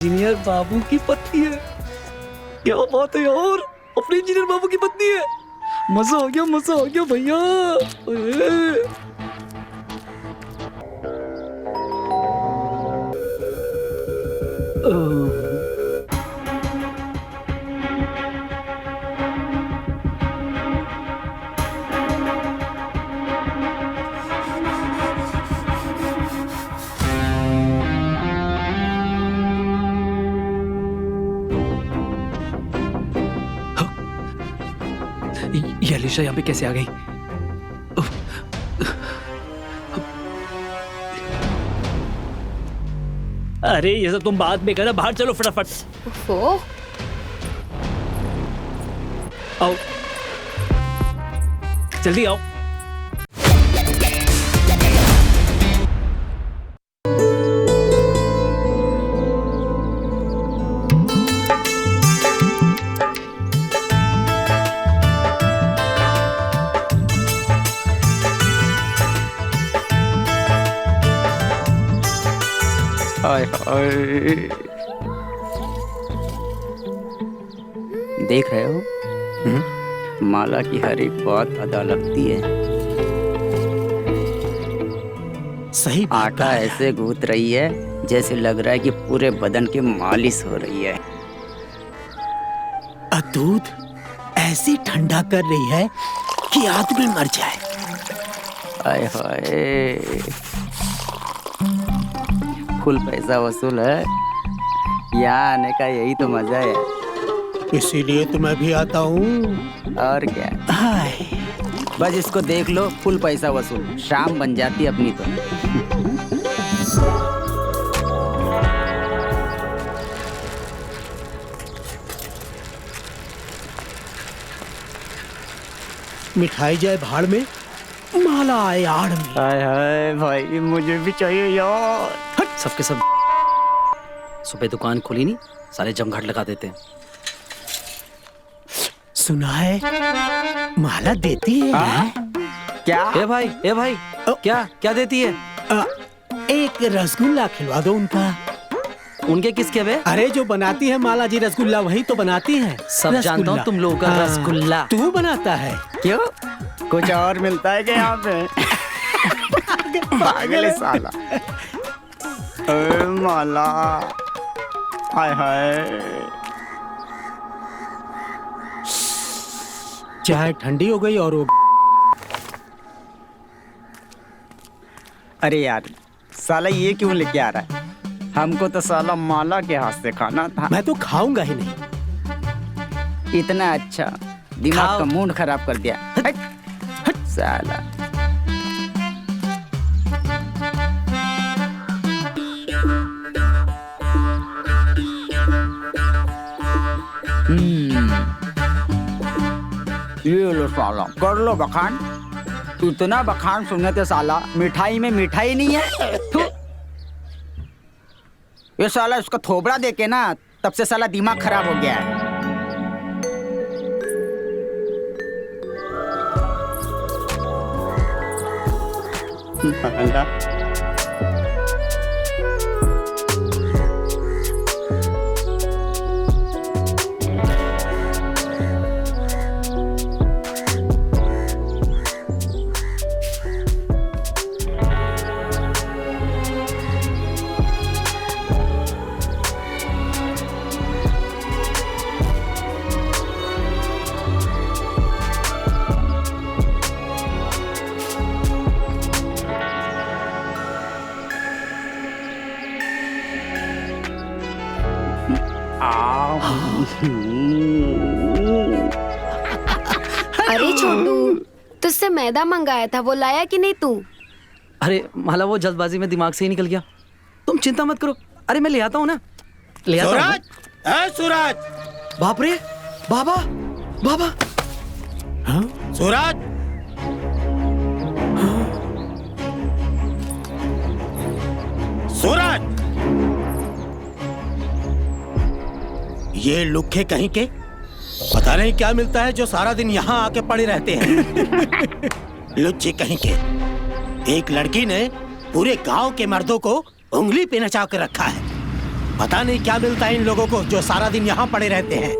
Engineer बाबू की पत्नी है। क्या बात है यार, अपने इंजीनियर बाबू की पत्नी है। मजा आ गया भैया। ये अलीशा यहाँ पे कैसे आ गई? अरे ये सब तुम बाद में करना, बाहर चलो फटाफट। आओ जल्दी आओ। हाय हाय, देख रहे हो माला की हर एक बात अदा लगती है। सही आटा ऐसे गूंथ रही है जैसे लग रहा है कि पूरे बदन की मालिश हो रही है। दूध ऐसी ठंडा कर रही है कि आदमी मर जाए। हाय हाय, फुल पैसा वसूल है। यहाँ आने का यही तो मजा है। इसीलिए तो मैं भी आता हूँ। और क्या, हाय, बस इसको देख लो, फुल पैसा वसूल। शाम बन जाती अपनी तो। मिठाई जाए भाड़ में, माला आए आड़ में। हाय हाय भाई, मुझे भी चाहिए यार। सबके सब सुबह दुकान खोली नहीं, सारे जमघट लगा देते हैं। सुना है माला देती है। क्या? ए भाई क्या क्या देती है? एक रसगुल्ला खिलवा दो उनका। उनके किसके बे? अरे जो बनाती है माला जी रसगुल्ला, वही तो बनाती है। सब जानता हूँ तुम लोगों का रसगुल्ला। तू बनाता है? क्यों, कुछ और मिलता है क्या यहाँ पे? पागल है साला। माला, हाय हाय, चाय ठंडी हो गई और वो। अरे यार साला ये क्यों लेके आ रहा है? हमको तो साला माला के हाथ से खाना था। मैं तो खाऊंगा ही नहीं। इतना अच्छा, दिमाग का मूड खराब कर दिया। हट, हट साला। ये लो साला, कर लो बखान। इतना बखान सुनने थे साला, मिठाई में मिठाई नहीं है। थू। ये साला उसका थोबड़ा देके ना, तब से साला दिमाग खराब हो गया है। अरे छोटू, तुझसे मैदा मंगाया था, वो लाया कि नहीं तू? अरे माला, वो जल्दबाजी में दिमाग से ही निकल गया। तुम चिंता मत करो, अरे मैं ले आता हूँ ना, ले आता हूँ। सूरज, सूरज। बाप रे, बाबा बाबा। हाँ? सूरज, सूरज, ये लुक्खे कहीं के, पता नहीं क्या मिलता है जो सारा दिन यहाँ आके पड़े रहते हैं। लुच्चे कहीं के। एक लड़की ने पूरे गांव के मर्दों को उंगली पे नचा कर रखा है। पता नहीं क्या मिलता है इन लोगों को जो सारा दिन यहाँ पड़े रहते हैं।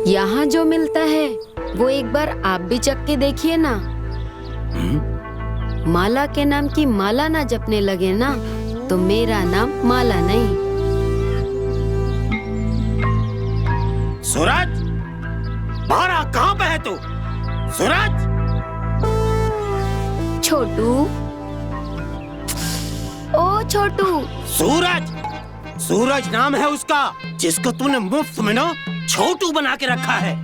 यहाँ जो मिलता है वो एक बार आप भी चख के देखिए ना। माला के नाम की माला ना जपने लगे ना तो मेरा नाम माला नहीं। सूरज, बाहर आ, कहाँ पे है तू? सूरज, छोटू, ओ छोटू। सूरज, सूरज नाम है उसका, जिसको तूने मुफ्त में ना छोटू बना के रखा है।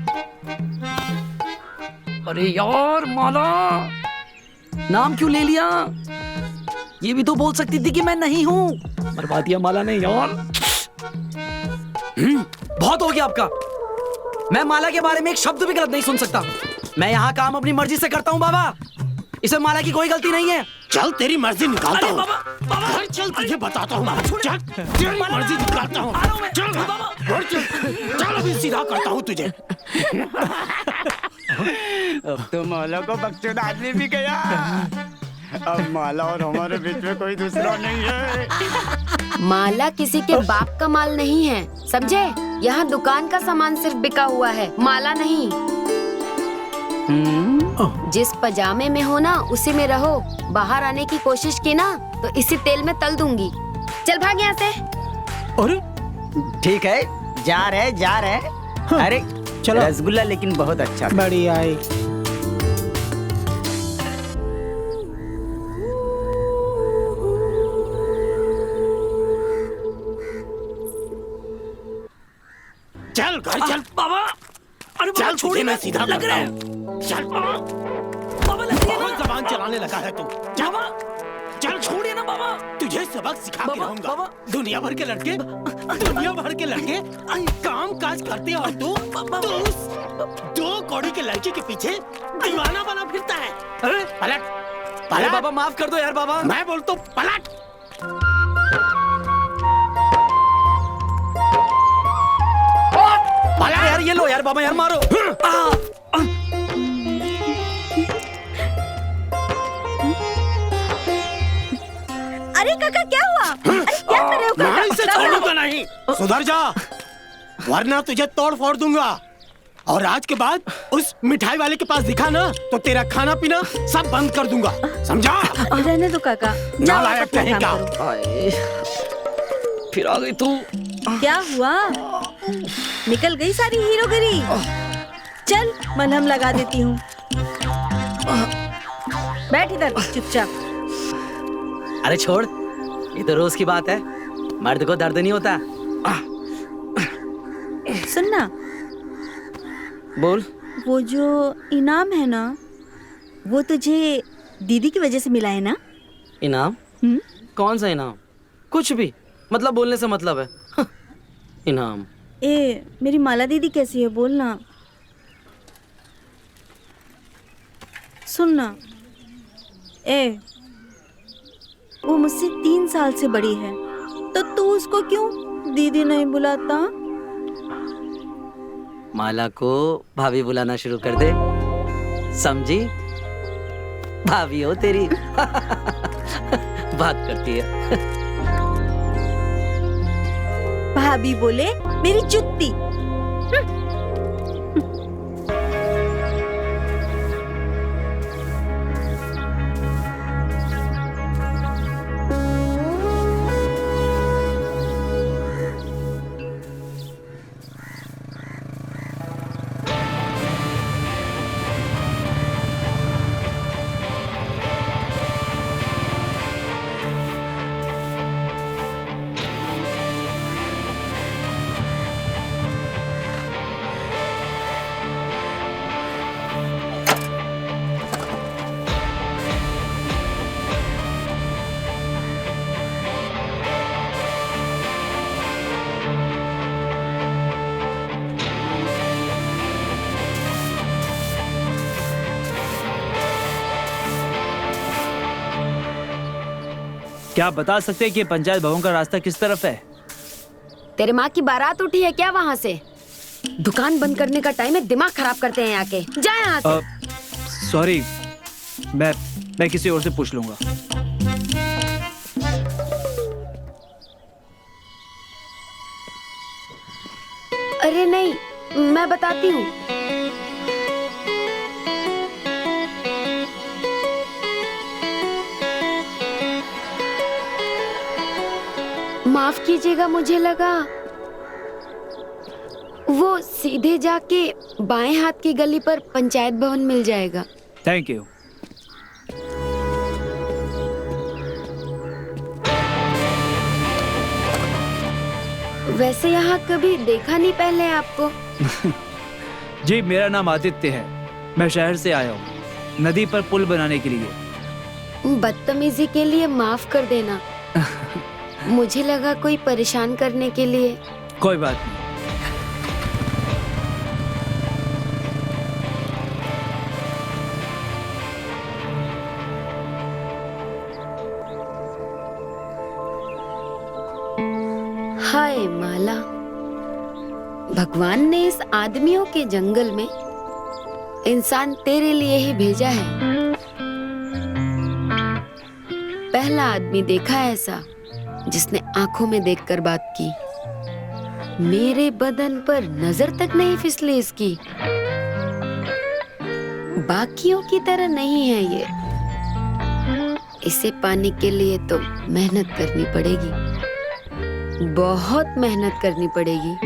अरे यार माला, नाम क्यों ले लिया? ये भी तो बोल सकती थी कि मैं नहीं हूँ। बर्बाद दिया माला ने यार। बहुत हो गया आपका। मैं माला के बारे में एक शब्द भी गलत नहीं सुन सकता। मैं यहाँ काम अपनी मर्जी से करता हूँ बाबा। इसमें माला की कोई गलती नहीं है। चल तेरी मर्जी निकालता हूँ। बाबा, घर चल, तुझे बताता हूँ। चल तेरी मर्जी निकालता हूँ। चल घर चल, चल अभी सीधा करता हूँ तुझे। अब तो माला को बख्शुद आदमी भी गया। अब माला और हमारे बीच में कोई दूसरा नहीं है। माला किसी के बाप का माल नहीं है, समझे? यहाँ दुकान का सामान सिर्फ बिका हुआ है, माला नहीं। जिस पजामे में हो ना उसी में रहो। बाहर आने की कोशिश की ना तो इसी तेल में तल दूंगी। चल भाग यहाँ से। अरे ठीक है, जा रहे। अरे चलो। रसगुल्ला लेकिन बहुत अच्छा था। बढ़िया है। चल घर चल बाबा, अरे चल, छोड़िए, मैं सीधा लग रहा है। चल बाबा लग रही है बहुत ना। जबान चलाने लगा है तू। बाबा चल छोड़िए ना बाबा। तुझे सबक सिखा के बाबा, रहूंगा। बाबा। दुनिया भर के लड़के काम काज करते हैं और तू उस 2 कौड़ी के लड़के के पीछे दीवाना बना फिरता है। अरे पलट अरे पलट। बाबा माफ कर दो यार बाबा। मैं बोलता हूँ पलट। अरे यार ये लो यार बाबा, यार मारो। अरे काका क्या हुआ? अरे क्या कर रहे हो काका? मैं इसे छोड़ूंगा नहीं। सुधर जा, वरना तुझे तोड़ फोड़ दूंगा। और आज के बाद उस मिठाई वाले के पास दिखा ना तो तेरा खाना पीना सब बंद कर दूंगा, समझा? रहने दो काका, जाओ आप नालायक अपना कहीं काम का। करो। आए, फिर आ गई तू। क्या हुआ? निकल गई सारी हीरोगिरी। चल मलहम लगा देती हूँ। बैठ इधर चुपचाप। अरे छोड़, ये तो रोज की बात है। मर्द को दर्द नहीं होता। सुनना, बोल। वो जो इनाम है ना, वो तुझे दीदी की वजह से मिला है ना? इनाम? कौन सा इनाम? कुछ भी, मतलब बोलने से मतलब है। इनाम? ए, मेरी माला दीदी कैसी है बोलना। सुनना, ए, वो मुझसे 3 साल से बड़ी है, तो तू उसको क्यों दीदी नहीं बुलाता? माला को भाभी बुलाना शुरू कर दे, समझी? भाभी हो तेरी। बात करती है। भाभी बोले मेरी जुत्ती। क्या आप बता सकते हैं कि पंचायत भवन का रास्ता किस तरफ है? तेरे माँ की बारात उठी है क्या वहाँ से? दुकान बंद करने का टाइम है, दिमाग खराब करते हैं आके। जा यहाँ से। सॉरी, मैं किसी और से पूछ लूंगा। अरे नहीं, मैं बताती हूँ। माफ कीजिएगा, मुझे लगा वो सीधे जाके बाएं हाथ की गली पर पंचायत भवन मिल जाएगा। Thank you. वैसे यहाँ कभी देखा नहीं पहले आपको। जी, मेरा नाम आदित्य है। मैं शहर से आया हूँ नदी पर पुल बनाने के लिए। बदतमीजी के लिए माफ कर देना। मुझे लगा कोई परेशान करने के लिए। कोई बात नहीं। हाय माला, भगवान ने इस आदमियों के जंगल में इंसान तेरे लिए ही भेजा है। पहला आदमी देखा ऐसा जिसने आंखों में देखकर बात की। मेरे बदन पर नजर तक नहीं फिसली इसकी। बाकियों की तरह नहीं है ये। इसे पाने के लिए तो मेहनत करनी पड़ेगी, बहुत मेहनत करनी पड़ेगी।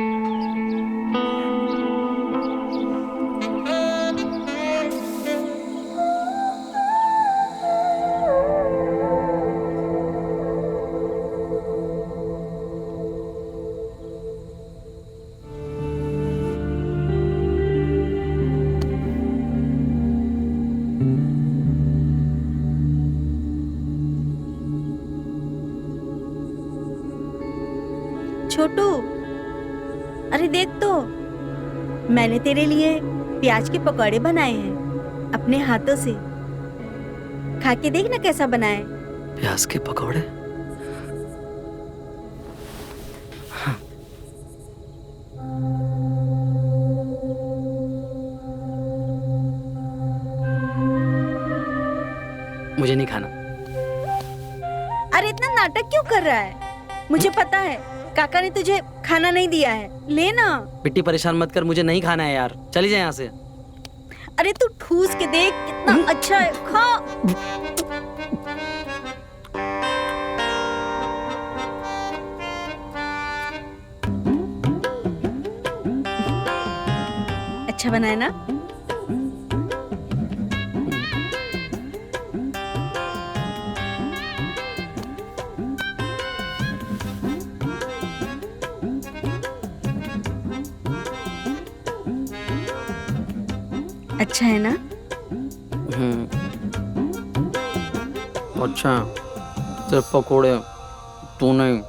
छोटू, अरे देख तो, मैंने तेरे लिए प्याज के पकौड़े बनाए हैं अपने हाथों से। खा के देख ना कैसा बनाए। प्याज के पकौड़े? मुझे नहीं खाना। अरे इतना नाटक क्यों कर रहा है? मुझे पता है काका ने तुझे खाना नहीं दिया है, ले ना। बिट्टी परेशान मत कर, मुझे नहीं खाना है यार, चली जाए यहाँ से। अरे तू ठूस के देख कितना अच्छा है, खा। अच्छा बनाया ना? अच्छा है ना? अच्छा, सिर्फ पकोड़े, तू नहीं।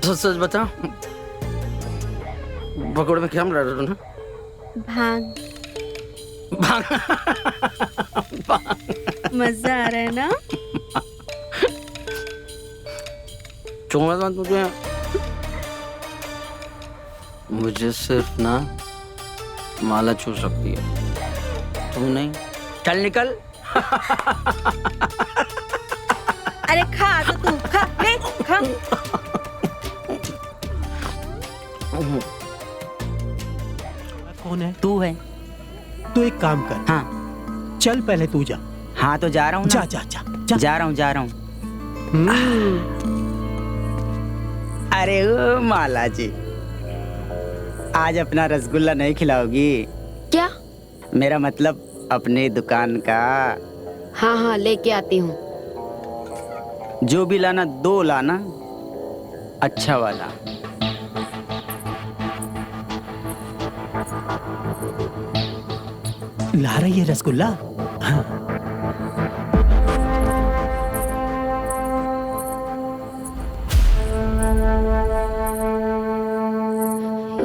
तो सच बता, पकौड़े में क्या मिला रहा तूने? भांग। भांग। मजा आ रहा है ना? चूमा तुझे, मुझे सिर्फ ना माला छू सकती है, तू नहीं। चल निकल। अरे खा तो तू, खा ले, खा। कौन है? तू है। तू एक काम कर, हाँ चल पहले तू जा। हाँ तो जा रहा हूँ ना। जा जा जा जा। जा रहा हूँ। अरे ओ माला जी, आज अपना रसगुल्ला नहीं खिलाओगी? क्या? मेरा मतलब अपने दुकान का। हाँ हाँ, लेके आती हूँ। जो भी लाना 2 लाना, अच्छा वाला। ला रही है रसगुल्ला। हाँ।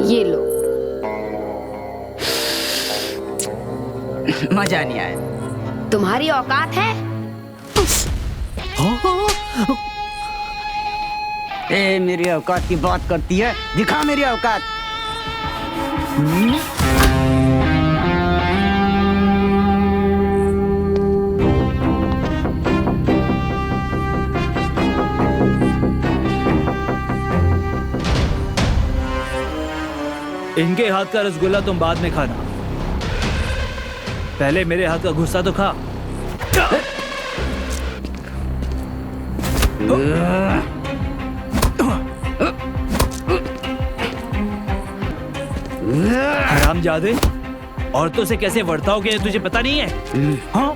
ये लो। मजा नहीं आया। तुम्हारी औकात है? ए, मेरी औकात की बात करती है, दिखा मेरी औकात। इनके हाथ का रसगुल्ला तुम बाद में खाना, पहले मेरे हाथ का गुस्सा तो खा। हरामजादे, औरतों से कैसे बर्ताव किया तुझे पता नहीं है? हाँ,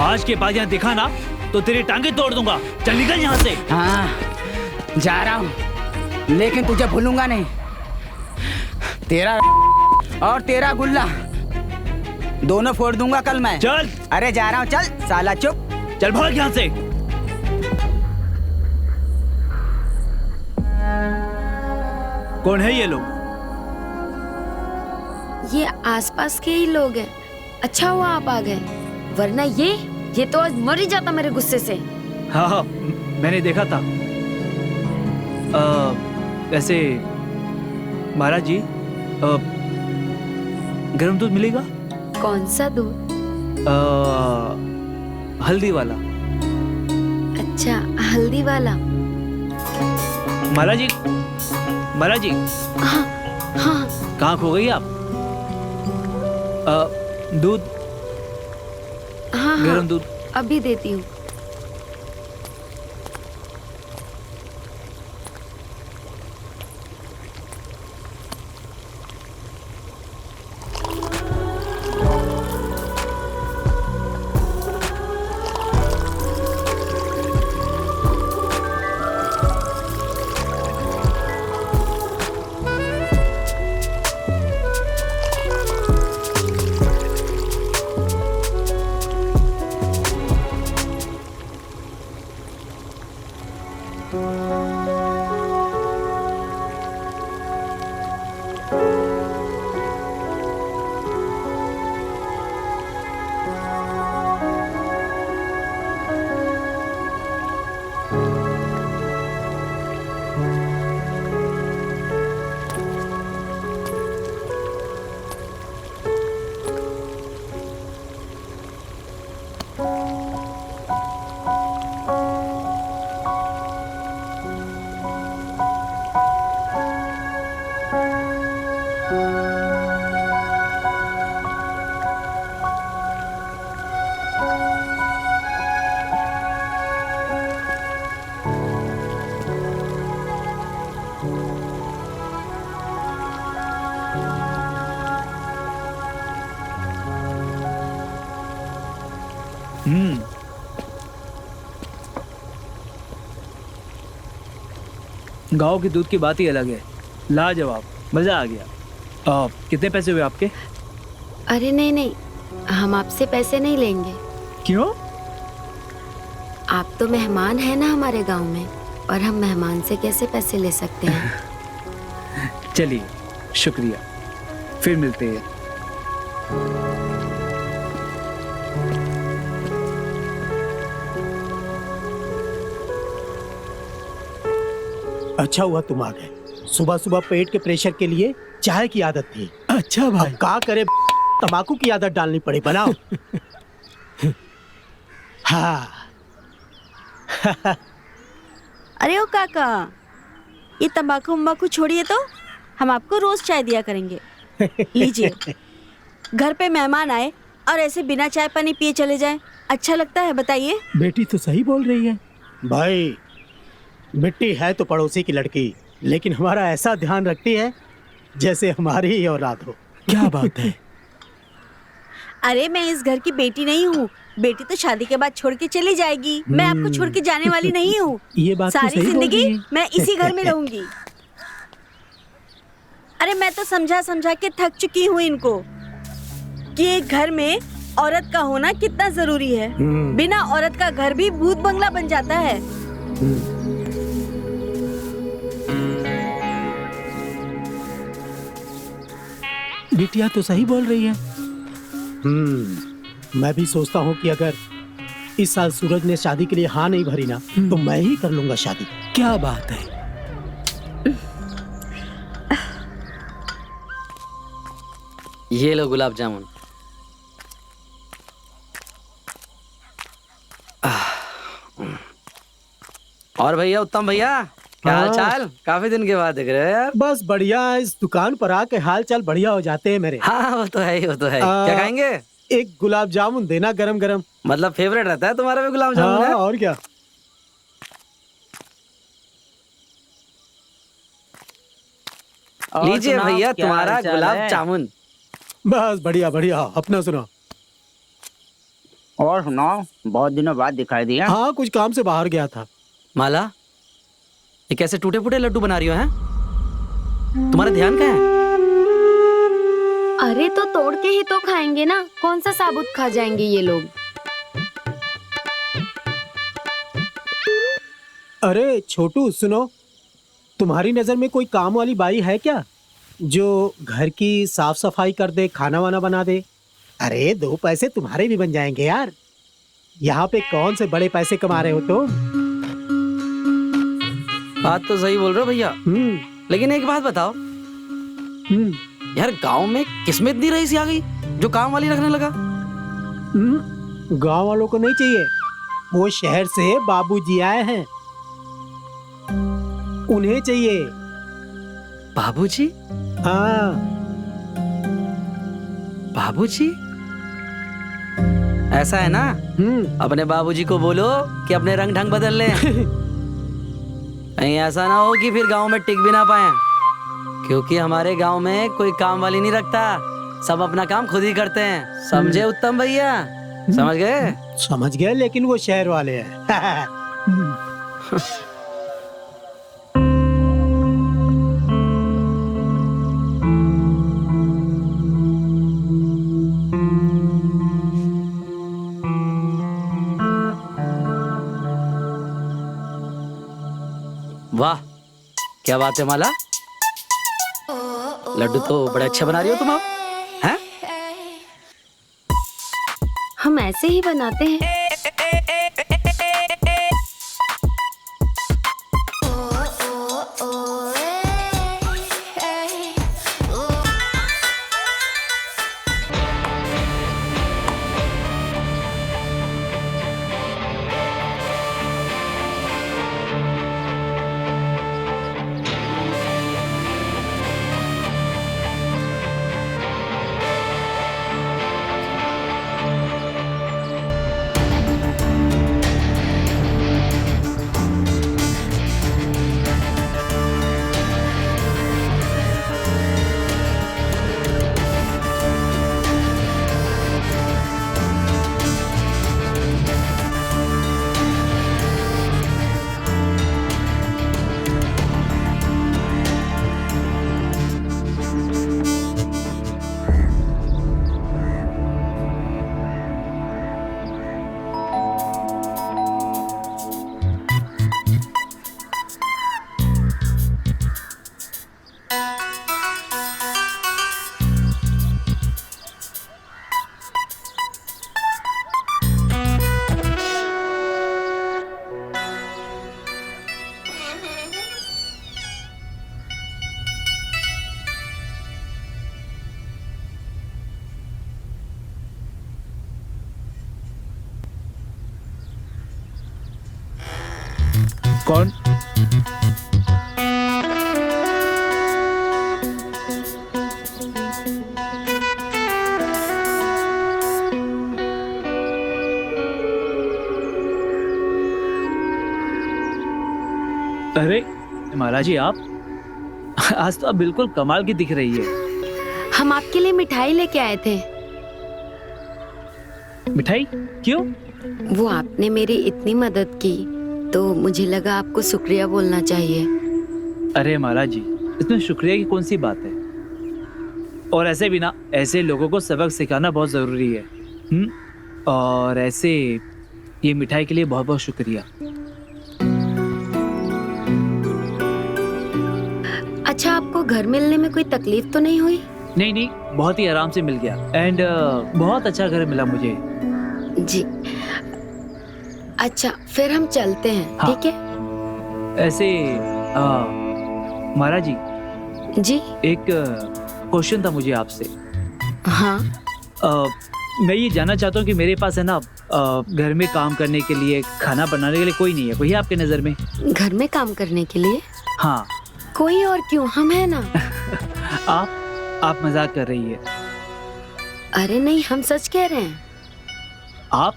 आज के बाद यहाँ दिखा ना तो तेरी टांगे तोड़ दूंगा। चल निकल यहाँ से। हाँ, जा रहा हूँ, लेकिन तुझे भूलूंगा नहीं। तेरा और तेरा गुल्ला दोनों फोड़ दूंगा कल मैं। चल। अरे जा रहा हूँ, चल साला चुप। चल भाग यहाँ से। कौन है ये लोग? ये आसपास के ही लोग हैं। अच्छा हुआ आप आ गए, वरना ये तो आज मर ही जाता मेरे गुस्से से। हाँ हाँ, मैंने देखा था। वैसे महाराज जी, गरम दूध मिलेगा? कौन सा दूध? हल्दी वाला। अच्छा, हल्दी वाला। महाराज जी, महाराज जी, हाँ हाँ। कहाँ खो गई आप? दूध, हाँ हाँ, गरम दूध। अभी देती हूँ। गांव के दूध की बात ही अलग है। लाजवाब, मजा आ गया। कितने पैसे हुए आपके? अरे नहीं नहीं, हम आपसे पैसे नहीं लेंगे। क्यों? आप तो मेहमान हैं ना हमारे गांव में, और हम मेहमान से कैसे पैसे ले सकते हैं? चलिए, शुक्रिया, फिर मिलते हैं। अच्छा हुआ तुम आ गए। सुबह सुबह पेट के प्रेशर के लिए चाय की आदत थी। अच्छा भाई। अब का करे, तंबाकू की आदत डालनी पड़ी। बनाओ। हाँ। अरे ओ काका, ये तंबाकू उम्बाकू छोड़िए तो हम आपको रोज चाय दिया करेंगे। लीजिए। घर पे मेहमान आए और ऐसे बिना चाय पानी पिए चले जाएं, अच्छा लगता है? बताइए। बेटी तो सही बोल रही है। भाई, मिट्टी है तो पड़ोसी की लड़की, लेकिन हमारा ऐसा ध्यान रखती है जैसे हमारी ही औलाद हो। क्या बात है। अरे मैं इस घर की बेटी नहीं हूँ। बेटी तो शादी के बाद छोड़ के चली जाएगी, मैं आपको छोड़ के जाने वाली नहीं हूँ। ये बात तो सारी सही बोल रही जिंदगी है। मैं इसी घर में रहूंगी। अरे मैं तो समझा समझा के थक चुकी हूँ इनको कि एक घर में औरत का होना कितना जरूरी है। बिना औरत का घर भी भूत बंगला बन जाता है। बिटिया तो सही बोल रही है। मैं भी सोचता हूँ कि अगर इस साल सूरज ने शादी के लिए हाँ नहीं भरी ना तो मैं ही कर लूंगा शादी। क्या बात है। ये लो गुलाब जामुन। और भैया उत्तम भैया, क्या हाल चाल? काफी दिन के बाद दिख रहे हो यार। बस बढ़िया, इस दुकान पर आके हाल चाल बढ़िया हो जाते हैं मेरे। हाँ वो तो है ही, वो तो है ही। क्या खाएंगे? एक गुलाब जामुन देना गरम गरम। मतलब फेवरेट रहता है तुम्हारा भी गुलाब जामुन? हाँ, और क्या। लीजिए भैया तुम्हारा गुलाब जामुन। बस बढ़िया बढ़िया, अपना सुना। और सुनाओ, बहुत दिनों बाद दिखाई दिया। हाँ, कुछ काम से बाहर गया था। माला, ये कैसे टूटे फूटे लड्डू बना रही हो हैं? तुम्हारा ध्यान कहाँ है? अरे तो तोड़ के ही तो खाएंगे ना, कौन सा साबुत खा जाएंगे ये लोग। अरे छोटू सुनो, तुम्हारी नजर में कोई काम वाली बाई है क्या जो घर की साफ सफाई कर दे, खाना वाना बना दे? अरे 2 पैसे तुम्हारे भी बन जाएंगे यार। यहाँ पे कौन से बड़े पैसे कमा रहे हो तुम? बात तो सही बोल रहे हो भैया, लेकिन एक बात बताओ यार, गांव में किसमें इतनी रईसी आ गई जो काम वाली रखने लगा? गांव वालों को नहीं चाहिए, वो शहर से बाबूजी आए हैं, उन्हें चाहिए। बाबूजी? हाँ। बाबूजी? ऐसा है ना, अपने बाबूजी को बोलो कि अपने रंग ढंग बदल लें। कहीं ऐसा ना हो कि फिर गांव में टिक भी ना पाए, क्योंकि हमारे गांव में कोई काम वाली नहीं रखता, सब अपना काम खुद ही करते हैं। समझे उत्तम भैया? समझ गए? समझ गए, लेकिन वो शहर वाले हैं। वाह, क्या बात है माला, लड्डू तो बड़े अच्छे बना रही हो तुम। आप हैं? हम ऐसे ही बनाते हैं। कौन? अरे माला जी, आप आज तो आप बिल्कुल कमाल की दिख रही है। हम आपके लिए मिठाई लेके आए थे। मिठाई? क्यों? वो आपने मेरी इतनी मदद की तो मुझे लगा आपको शुक्रिया बोलना चाहिए। अरे माला जी, इसमें शुक्रिया की कौन सी बात है? और ऐसे भी ना, ऐसे लोगों को सबक सिखाना बहुत जरूरी है। और ऐसे ये मिठाई के लिए बहुत बहुत शुक्रिया। अच्छा, आपको घर मिलने में कोई तकलीफ तो नहीं हुई? नहीं नहीं, बहुत ही आराम से मिल गया एंड बहुत अच्छा घर मिला मुझे। जी। अच्छा, फिर हम चलते हैं। हाँ। ठीक है। ऐसे महाराज जी, जी। एक क्वेश्चन था मुझे आपसे। हाँ। मैं ये जानना चाहता हूँ कि मेरे पास है ना घर में काम करने के लिए, खाना बनाने के लिए कोई नहीं है, कोई है आपके नज़र में? घर में काम करने के लिए हाँ। कोई और क्यों, हम है ना। आप मजाक कर रही है। अरे नहीं, हम सच कह रहे हैं। आप?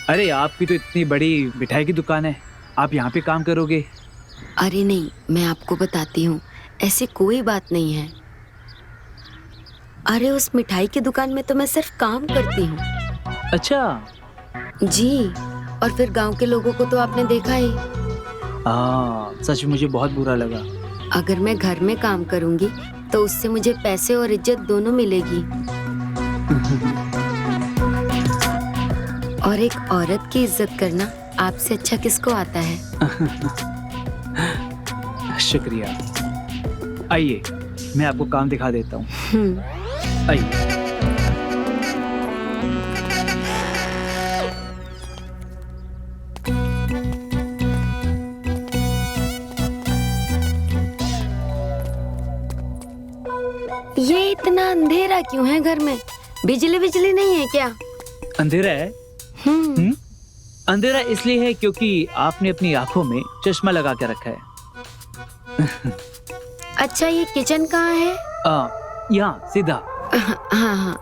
अरे आपकी तो इतनी बड़ी मिठाई की दुकान है, आप यहाँ पे काम करोगे? अरे नहीं, मैं आपको बताती हूँ, ऐसी कोई बात नहीं है। अरे उस मिठाई की दुकान में तो मैं सिर्फ काम करती हूँ। अच्छा। जी। और फिर गांव के लोगों को तो आपने देखा ही। सच में मुझे बहुत बुरा लगा। अगर मैं घर में काम करूँगी तो उससे मुझे पैसे और इज्जत दोनों मिलेगी। और एक औरत की इज्जत करना आपसे अच्छा किसको आता है? शुक्रिया। आइए, मैं आपको काम दिखा देता हूँ। आइए। ये इतना अंधेरा क्यों है घर में? बिजली नहीं है क्या? अंधेरा है? अंधेरा इसलिए है क्योंकि आपने अपनी आंखों में चश्मा लगा के रखा है। अच्छा, ये किचन कहाँ है? यहाँ सीधा। हाँ हाँ।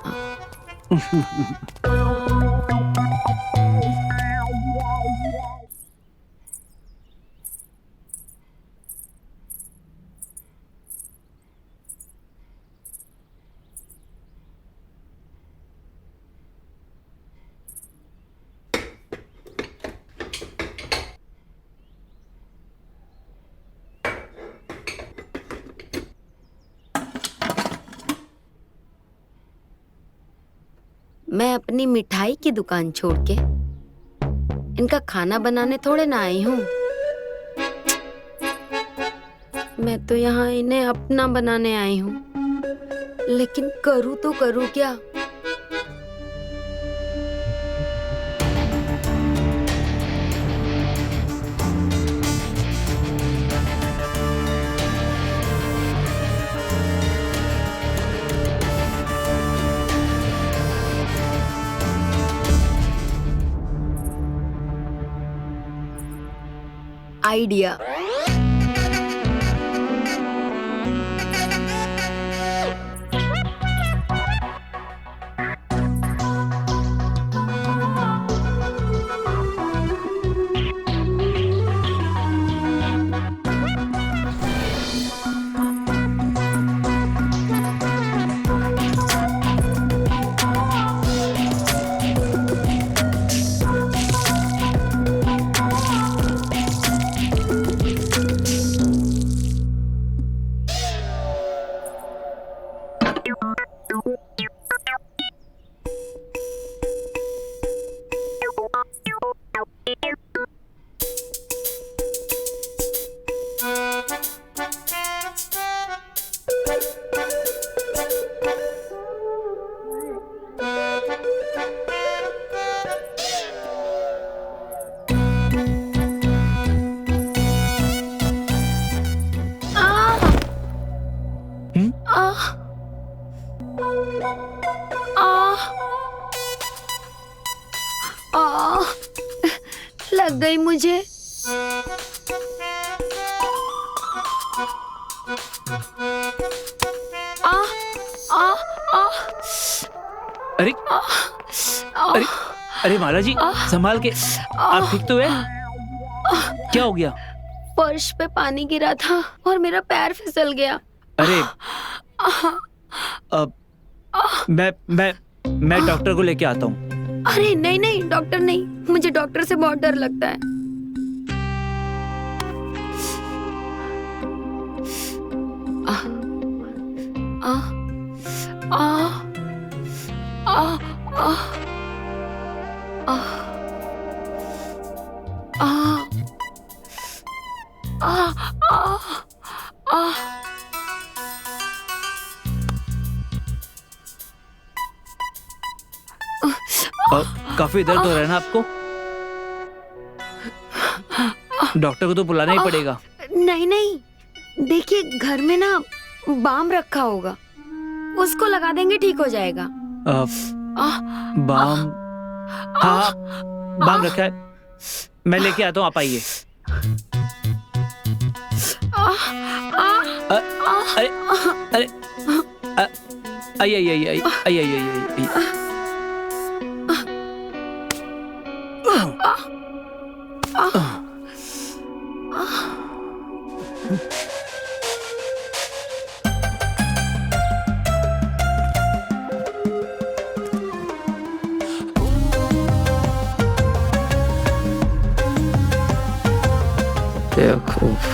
मैं अपनी मिठाई की दुकान छोड़ के इनका खाना बनाने थोड़े ना आई हूँ। मैं तो यहाँ इन्हें अपना बनाने आई हूँ, लेकिन करूँ तो करूँ क्या? आइडिया। लग गई मुझे। अरे अरे अरे महाराज जी, संभाल के। आप ठीक तो है? क्या हो गया? फर्श पे पानी गिरा था और मेरा पैर फिसल गया। अरे मैं डॉक्टर को लेके आता हूँ। अरे नहीं नहीं, डॉक्टर नहीं, मुझे डॉक्टर से बहुत डर लगता है। आ, आ, आ, आ, आ, काफी दर्द हो रहा है ना आपको? डॉक्टर को तो बुलाना ही पड़ेगा। नहीं नहीं, देखिए घर में ना बाम रखा होगा, उसको लगा देंगे, ठीक हो जाएगा। बाम? हाँ, बाम रखा है, मैं लेके आता हूँ, आप आइए। अरे अरे आइए आइए आइए आइए आइए आइए। बेवकूफ।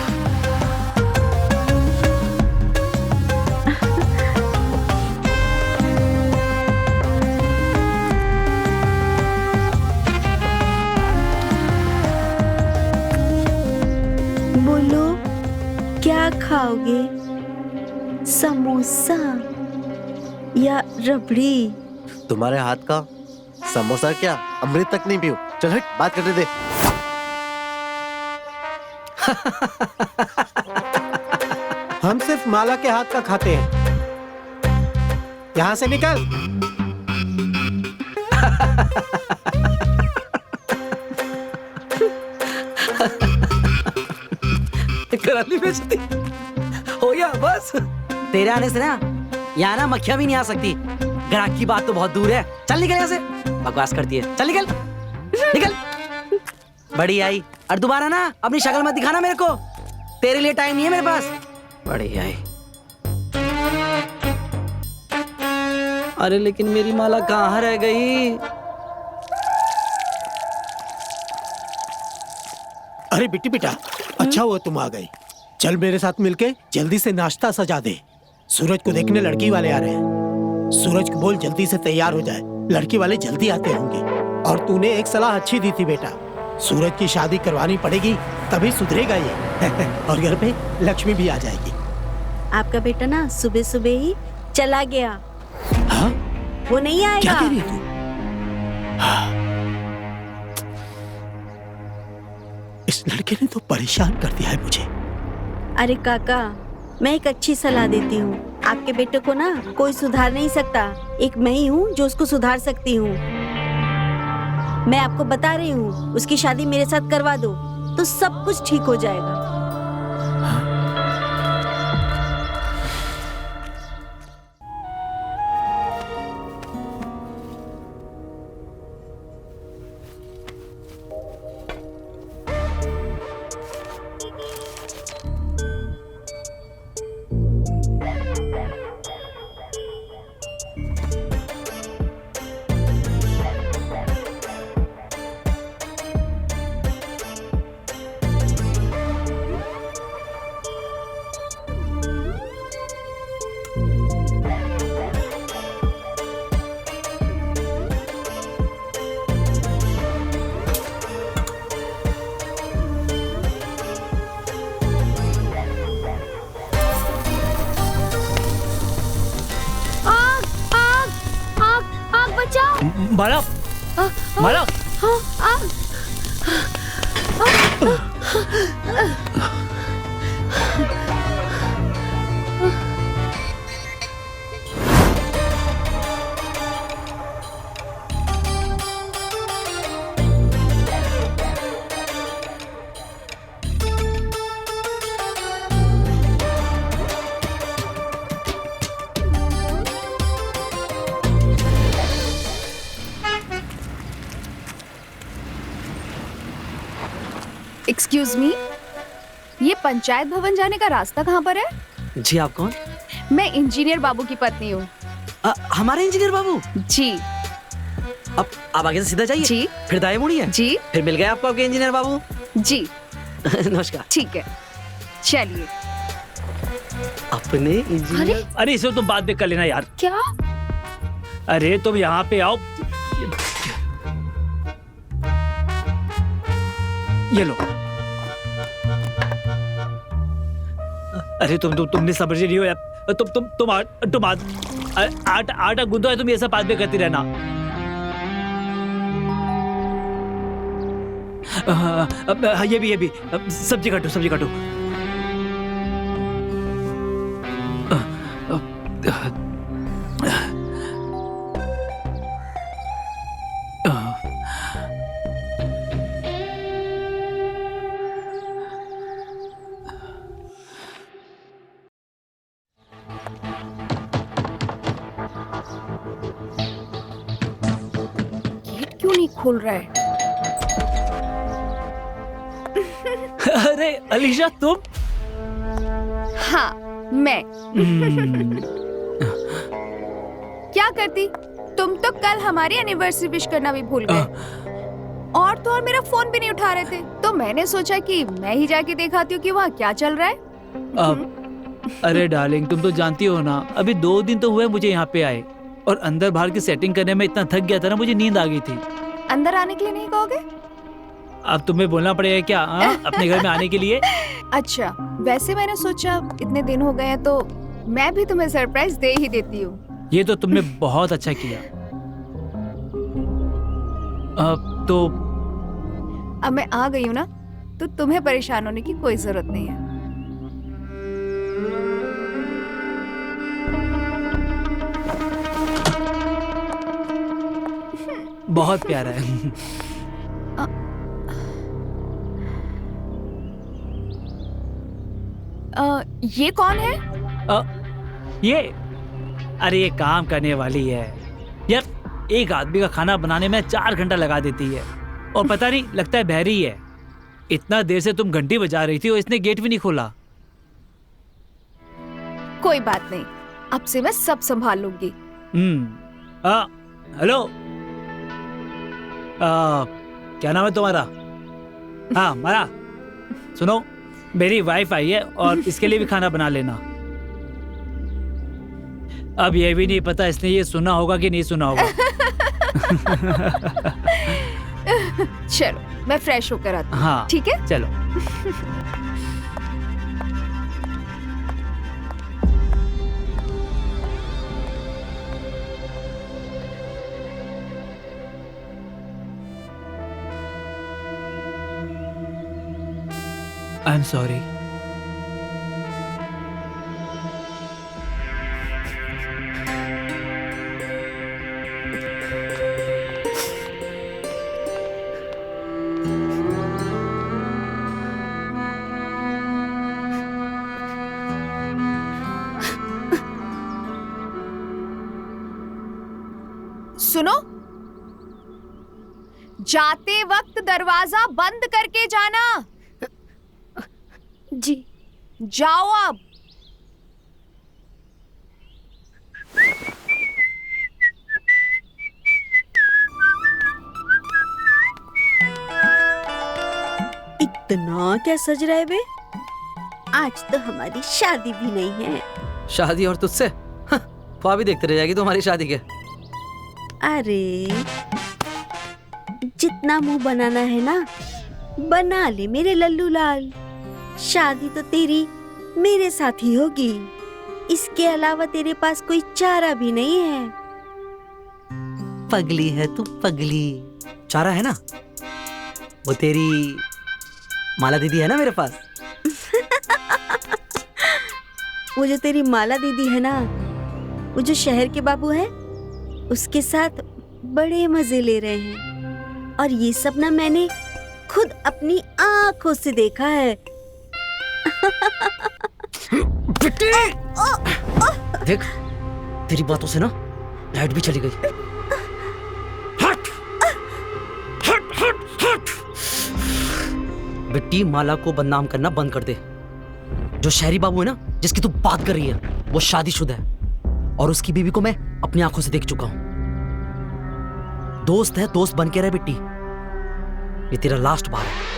बोलो क्या खाओगे, समोसा या रबड़ी? तुम्हारे हाथ का समोसा क्या अमृत तक नहीं पीऊं? चल हट, बात करने दे। हम सिर्फ माला के हाथ का खाते हैं। यहाँ से निकल। कराली बेचती हो गया बस। तेरे आने से ना यहाँ ना मक्खियां भी नहीं आ सकती। ग्राहक की बात तो बहुत दूर है। चल निकल यहाँ से, बकवास करती है। चल निकल निकल। बड़ी आई, और दोबारा ना अपनी शक्ल मत दिखाना मेरे को, तेरे लिए टाइम नहीं है मेरे पास। बड़ी आई। अरे लेकिन मेरी माला कहाँ रह गई? अरे बिट्टी बेटा, अच्छा हुआ तुम आ गई। चल मेरे साथ मिलके जल्दी से नाश्ता सजा दे। सूरज को देखने लड़की वाले आ रहे हैं। सूरज को बोल जल्दी से तैयार हो जाए, लड़की वाले जल्दी आते होंगे। और तूने एक सलाह अच्छी दी थी बेटा, सूरज की शादी करवानी पड़ेगी, तभी सुधरेगा ये। और घर पे लक्ष्मी भी आ जाएगी। आपका बेटा ना सुबह सुबह ही चला गया। हाँ? वो नहीं क्या आएगा। कह रही तू? इस लड़के ने तो परेशान कर दिया है मुझे। अरे काका, मैं एक अच्छी सलाह देती हूँ। आपके बेटे को ना कोई सुधार नहीं सकता, एक मैं ही हूँ जो उसको सुधार सकती हूँ। मैं आपको बता रही हूँ, उसकी शादी मेरे साथ करवा दो तो सब कुछ ठीक हो जाएगा। माला, माला, एक्सक्यूज मी, ये पंचायत भवन जाने का रास्ता कहाँ पर है? जी आप कौन? मैं इंजीनियर बाबू की पत्नी हूँ। हमारे इंजीनियर बाबू? जी। अब आप आगे से सीधा जाइए, जी। फिर दाएं मुड़िए, जी। फिर मिल गए आपको आपके इंजीनियर बाबू। जी। नमस्कार। ठीक है, चलिए। अपने इंजीनियर। अरे इसे तुम बाद में कर लेना यार। क्या? अरे तुम यहाँ पे आओ। ये लो। अरे तुमने समझ नहीं हो यार। तुम आटा गूंदो है, तुम ये सब बाद में करती रहना। ये भी सब्जी काटो। गेट क्यों नहीं खोल रहा है? अरे अलीशा तुम? हाँ मैं। क्या करती? तुम तो कल हमारी एनिवर्सरी विश करना भी भूल गए। और तो और मेरा फोन भी नहीं उठा रहे थे, तो मैंने सोचा कि मैं ही जाके दिखाती हूँ कि वहाँ क्या चल रहा है। अरे डार्लिंग, तुम तो जानती हो ना, अभी 2 दिन तो हुए मुझे यहाँ पे आए, और अंदर बाहर की सेटिंग करने में इतना थक गया था ना, मुझे नींद आ गई थी। अंदर आने के लिए नहीं कहोगे? अब तुम्हें बोलना पड़ेगा क्या अपने घर में आने के लिए? अच्छा, वैसे मैंने सोचा इतने दिन हो गए हैं तो मैं भी तुम्हें सरप्राइज दे ही देती हूँ। ये तो तुमने बहुत अच्छा किया। तो अब मैं आ गई हूँ ना, तो तुम्हें परेशान होने की कोई जरूरत नहीं है। बहुत प्यारा है। ये कौन है? अरे ये काम करने वाली है यार। एक आदमी का खाना बनाने में 4 घंटा लगा देती है, और पता नहीं लगता है बहरी है। इतना देर से तुम घंटी बजा रही थी और इसने गेट भी नहीं खोला। कोई बात नहीं, अब से मैं सब संभाल लूंगी। हेलो, क्या नाम है तुम्हारा? हाँ मारा, सुनो, मेरी वाइफ आई है और इसके लिए भी खाना बना लेना। अब ये भी नहीं पता इसने ये सुना होगा कि नहीं सुना होगा। चलो मैं फ्रेश होकर आती हूँ। हाँ ठीक है, चलो। I am sorry. सुनो, जाते वक्त दरवाजा बंद करके जाना। जी। जाओ अब। इतना क्या सज रहा है बे? आज तो हमारी शादी भी नहीं है। शादी और तुझसे? ख्वाब भी देखते रह जाएगी तुम्हारी शादी के। अरे जितना मुंह बनाना है ना, बना ले मेरे लल्लू लाल। शादी तो तेरी मेरे साथ ही होगी, इसके अलावा तेरे पास कोई चारा भी नहीं है। पगली है तू, पगली। चारा है ना, वो तेरी माला दीदी है ना मेरे पास। वो जो तेरी माला दीदी है ना, वो जो शहर के बाबू है, उसके साथ बड़े मजे ले रहे हैं। और ये सब ना मैंने खुद अपनी आंखों से देखा है। देख, तेरी बातों से ना लाइट भी चली गई। हट! हट, हट, हट! बेटी, माला को बदनाम करना बंद कर दे। जो शहरी बाबू है ना, जिसकी तू बात कर रही है, वो शादीशुदा है, और उसकी बीवी को मैं अपनी आंखों से देख चुका हूं। दोस्त है, दोस्त बन के रहे बेटी। ये तेरा लास्ट बार है।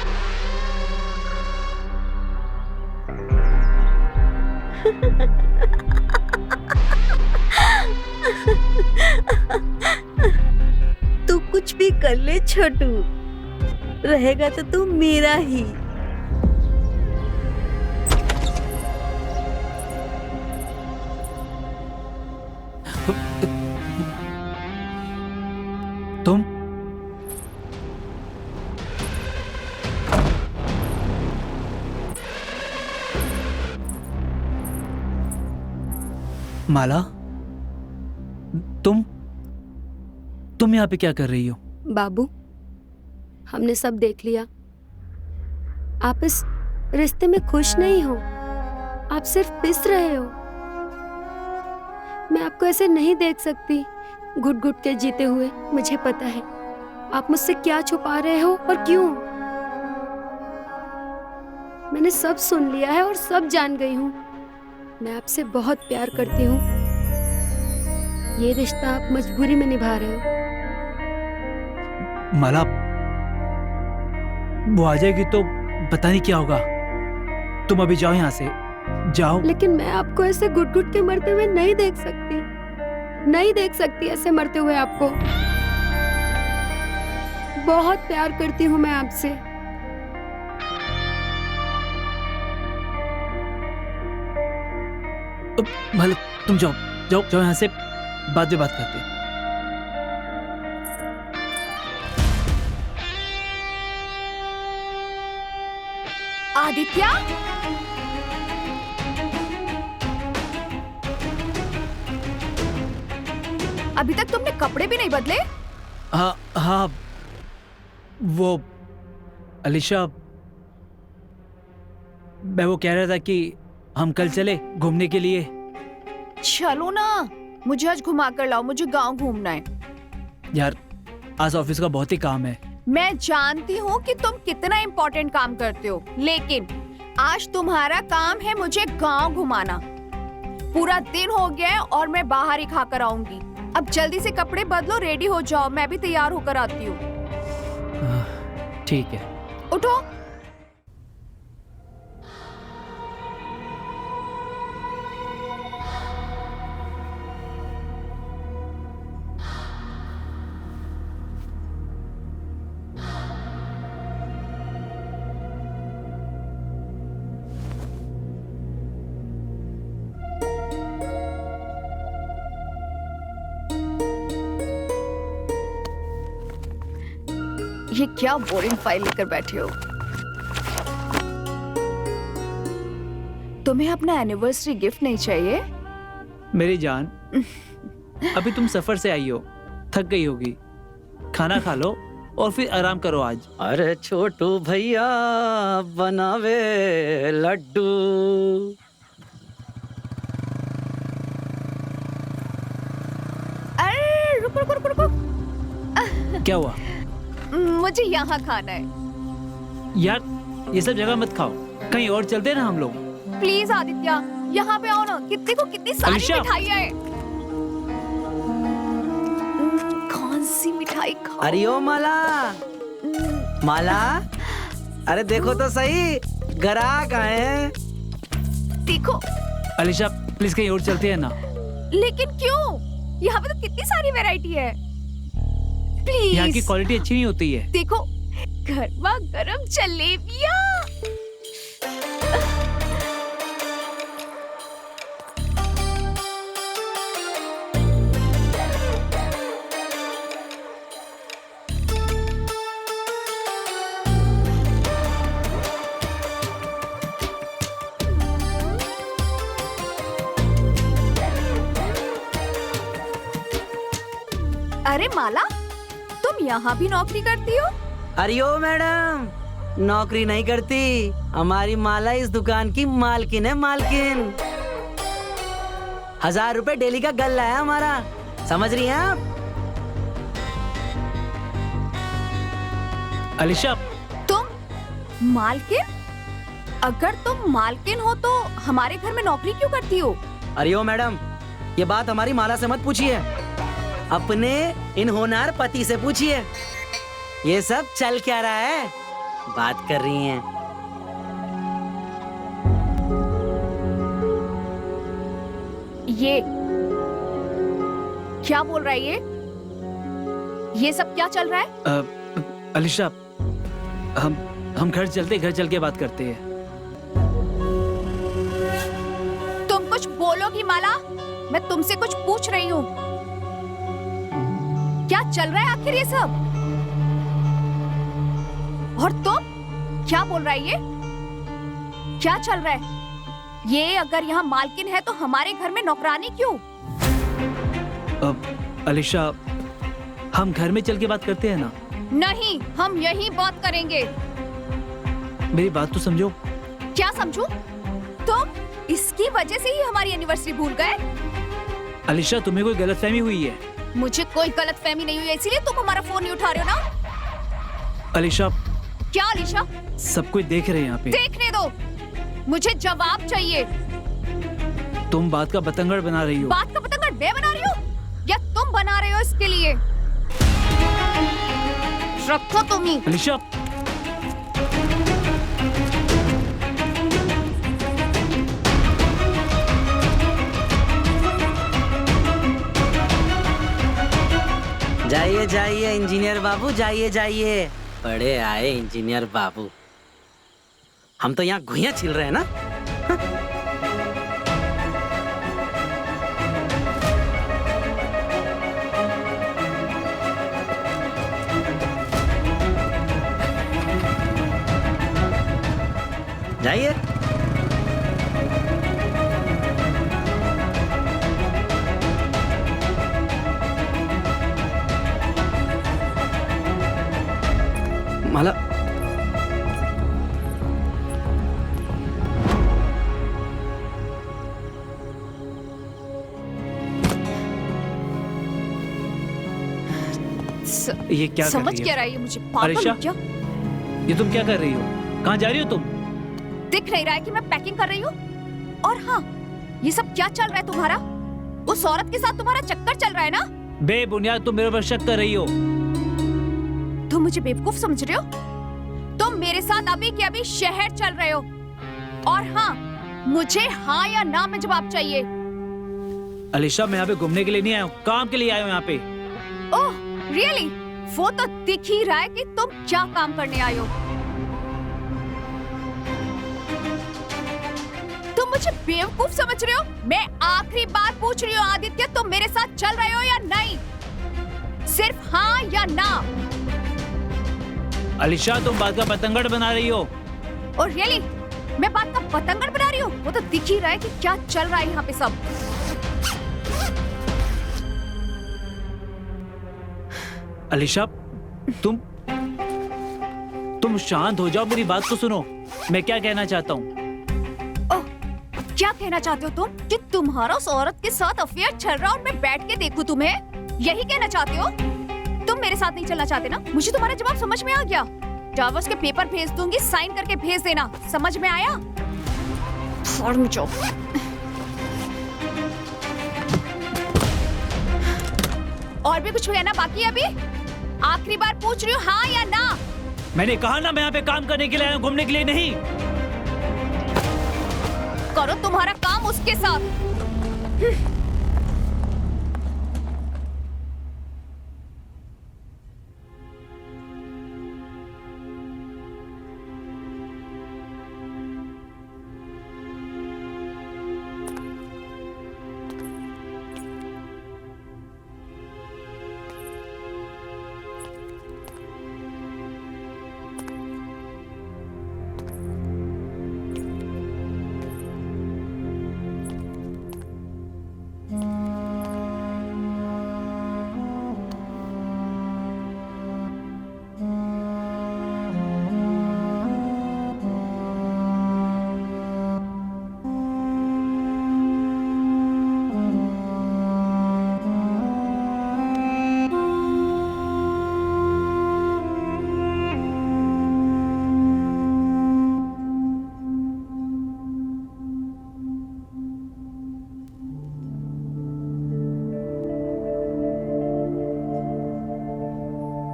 तू कुछ भी कर ले छोटू, रहेगा तो तू मेरा ही। तुम माला, तुम यहाँ पे क्या कर रही हो? बाबू, हमने सब देख लिया। आप इस रिश्ते में खुश नहीं हो, आप सिर्फ पिस रहे हो। मैं आपको ऐसे नहीं देख सकती, घुट घुट के जीते हुए। मुझे पता है आप मुझसे क्या छुपा रहे हो और क्यों। मैंने सब सुन लिया है और सब जान गई हूँ। मैं आपसे बहुत प्यार करती हूँ। ये रिश्ता आप मजबूरी में निभा रहे हो। माला, वो आ जाएगी तो पता नहीं क्या होगा। तुम अभी जाओ यहाँ से, जाओ। लेकिन मैं आपको ऐसे घुट घुट के मरते हुए नहीं देख सकती, नहीं देख सकती ऐसे मरते हुए आपको। बहुत प्यार करती हूँ मैं आपसे। माला, तुम जाओ जाओ जाओ यहाँ से, बाद में बात करते हैं। आदित्य, अभी तक तुमने कपड़े भी नहीं बदले? हाँ हाँ, वो अलीशा, मैं वो कह रहा था कि हम कल चले घूमने के लिए। चलो ना, मुझे आज घुमा कर लाओ, मुझे गांव घूमना है। यार, आज ऑफिस का बहुत ही काम है। मैं जानती हूँ कि तुम कितना इम्पोर्टेंट काम करते हो, लेकिन आज तुम्हारा काम है मुझे गांव घुमाना। पूरा दिन हो गया है और मैं बाहर ही खाकर आऊंगी। अब जल्दी से कपड़े बदलो, रेडी हो जाओ, मैं भी तैयार होकर आती हूँ। ठीक है। उठो। ये क्या बोरिंग फाइल लेकर बैठे हो? तुम्हें अपना एनिवर्सरी गिफ्ट नहीं चाहिए? मेरी जान, अभी तुम सफर से आई हो, थक गई होगी। खाना खा लो और फिर आराम करो आज। अरे छोटू भैया बनावे लड्डू। अरे रुको रुको रुको रुको, क्या हुआ? मुझे यहाँ खाना है। यार, ये सब जगह मत खाओ, कहीं और चलते हैं ना हम लोग। प्लीज आदित्य, यहाँ पे आओ ना। कितनी सारी अलीशा। मिठाइयाँ हैं। कौन सी मिठाई खाओ? अरे ओ माला, माला, अरे देखो तो सही, ग्राहक आए हैं। देखो। अलीशा, प्लीज कहीं और चलते हैं ना। लेकिन क्यों? यहाँ पे तो कितनी सारी वैरायटी है। प्लीज। यहाँ की क्वालिटी अच्छी नहीं होती है। देखो, गर्मा गरम जलेबियाँ। अरे माला, तुम यहाँ भी नौकरी करती हो? अरे ओ मैडम, नौकरी नहीं करती, हमारी माला इस दुकान की मालकिन है, मालकिन। 1000 रुपए डेली का गल्ला है हमारा, समझ रही हैं आप? अलीशा, तुम मालकिन? अगर तुम मालकिन हो तो हमारे घर में नौकरी क्यों करती हो? अरे ओ मैडम, ये बात हमारी माला से मत पूछिए, अपने इन होनहार पति से पूछिए। ये सब चल क्या रहा है, बात कर रही हैं। ये क्या बोल रहा है ये सब क्या चल रहा है? अलीशा, हम घर चल के बात करते हैं। तुम कुछ बोलोगी माला? मैं तुमसे कुछ पूछ रही हूँ। क्या चल रहा है आखिर ये सब? और तुम क्या बोल रहा है ये? क्या चल रहा है? ये अगर यहाँ मालकिन है तो हमारे घर में नौकरानी क्यों? अलीशा, हम घर में चल के बात करते हैं ना। नहीं, हम यही बात करेंगे। मेरी बात तो समझो। क्या समझूं? तुम इसकी वजह से ही हमारी एनिवर्सरी भूल गए? अलीशा, तुम्हें कोई गलतफहमी हुई है। मुझे कोई गलतफहमी नहीं हुई है, इसीलिए तुम हमारा फोन नहीं उठा रहे हो ना। अलीशा। क्या अलीशा? सब कोई देख रहे हैं यहाँ पे। देखने दो, मुझे जवाब चाहिए। तुम बात का बतंगड़ बना रही हो। बात का बतंगड़ मैं बना रही हूँ या तुम बना रहे हो इसके लिए? रखो तुम ही। अलीशा। जाइए जाइए इंजीनियर बाबू, जाइए जाइए। बड़े आए इंजीनियर बाबू। हम तो यहाँ घुइयां छिल रहे हैं ना। जाइए। माला, ये क्या समझ कर रही क्या है? रहा है ये? मुझे पागल अलीशा, हो क्या? ये तुम क्या कर रही हो? कहाँ जा रही हो तुम? दिख नहीं रहा है कि मैं पैकिंग कर रही हूँ? और हाँ, ये सब क्या चल रहा है तुम्हारा? उस औरत के साथ तुम्हारा चक्कर चल रहा है ना? बेबुनियाद तुम मेरे पर शक कर रही हो। तुम मुझे बेवकूफ समझ रहे हो? तुम मेरे साथ अभी के अभी शहर चल रहे हो। और हाँ, मुझे हाँ या ना में जवाब चाहिए। अलीशा, मैं यहाँ पे घूमने के लिए नहीं आया हूँ, काम के लिए आया हूँ यहाँ पे। ओह, रियली? वो तो दिख ही रहा है कि तुम क्या काम करने आए हो। तुम मुझे बेवकूफ समझ रहे हो? मैं आखिरी बार पूछ रही हूँ आदित्य, तुम मेरे साथ चल रहे हो या नहीं? सिर्फ हाँ या ना। अलीशा, तुम बात का पतंगड़ बना रही हो। और रियली, मैं बात का पतंगड़ बना रही हूँ? वो तो दिख ही रहा है कि क्या चल रहा है यहाँ पे सब। अलीशा, तुम शांत हो जाओ, मेरी बात को सुनो। मैं क्या कहना चाहता हूँ। ओह, क्या कहना चाहते हो तुम? कि तुम्हारा उस औरत के साथ अफेयर चल रहा और मैं बैठ के देखूं तुम्हें? यही कहना चाहते हो? तुम मेरे साथ नहीं चलना चाहते ना? मुझे तुम्हारा जवाब समझ में आ गया। डाइवोर्स के पेपर भेज दूंगी, साइन करके भेज देना। समझ में आया? और भी कुछ कहना बाकी है अभी? आखिरी बार पूछ रही हूँ, हाँ या ना? मैंने कहा ना, मैं यहाँ पे काम करने के लिए आया हूँ, घूमने के लिए नहीं। करो तुम्हारा काम उसके साथ।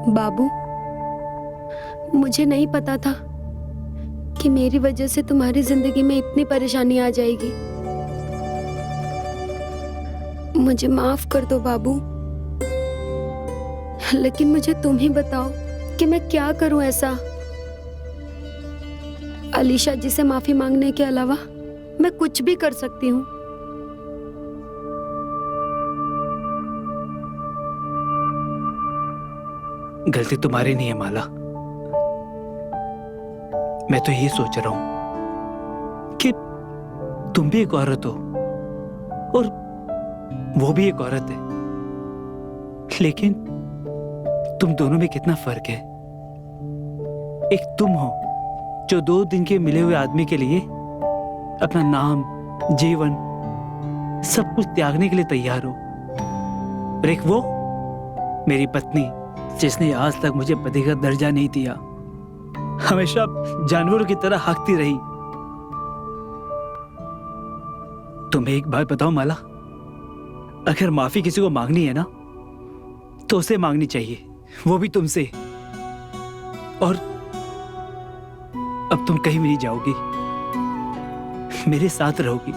बाबू, मुझे नहीं पता था कि मेरी वजह से तुम्हारी जिंदगी में इतनी परेशानी आ जाएगी। मुझे माफ कर दो बाबू, लेकिन मुझे तुम ही बताओ कि मैं क्या करूं ऐसा अलीशा जी से माफी मांगने के अलावा मैं कुछ भी कर सकती हूँ। गलती तुम्हारी नहीं है माला। मैं तो ये सोच रहा हूं कि तुम भी एक औरत हो और वो भी एक औरत है, लेकिन तुम दोनों में कितना फर्क है। एक तुम हो जो 2 दिन के मिले हुए आदमी के लिए अपना नाम, जीवन, सब कुछ त्यागने के लिए तैयार हो, और एक वो मेरी पत्नी जिसने आज तक मुझे पति का दर्जा नहीं दिया, हमेशा जानवरों की तरह हाँकती रही। तुम्हें एक बात बताओ माला, अगर माफी किसी को मांगनी है ना तो उसे मांगनी चाहिए, वो भी तुमसे। और अब तुम कहीं भी नहीं जाओगी, मेरे साथ रहोगी,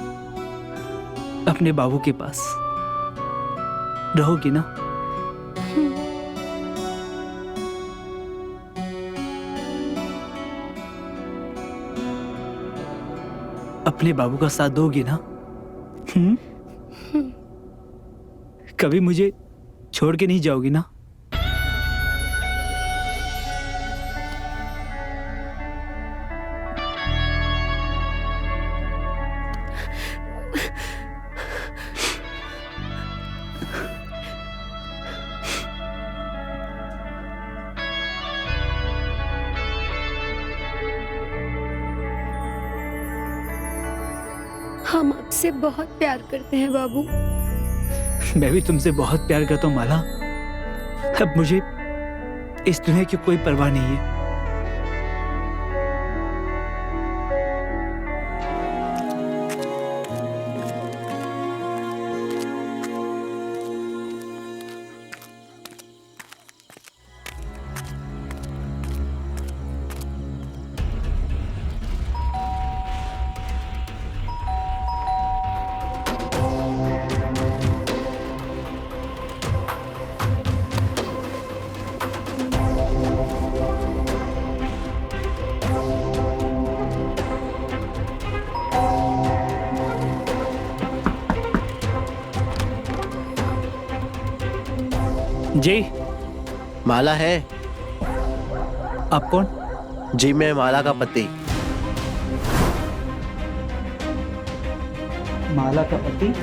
अपने बाबू के पास रहोगी ना? अपने बाबू का साथ दोगी ना? कभी मुझे छोड़ के नहीं जाओगी ना? हम आपसे बहुत प्यार करते हैं बाबू। मैं भी तुमसे बहुत प्यार करता हूँ माला। अब मुझे इस दुनिया की कोई परवाह नहीं है। जी, माला है? आप कौन? जी मैं माला का पति। माला का पति?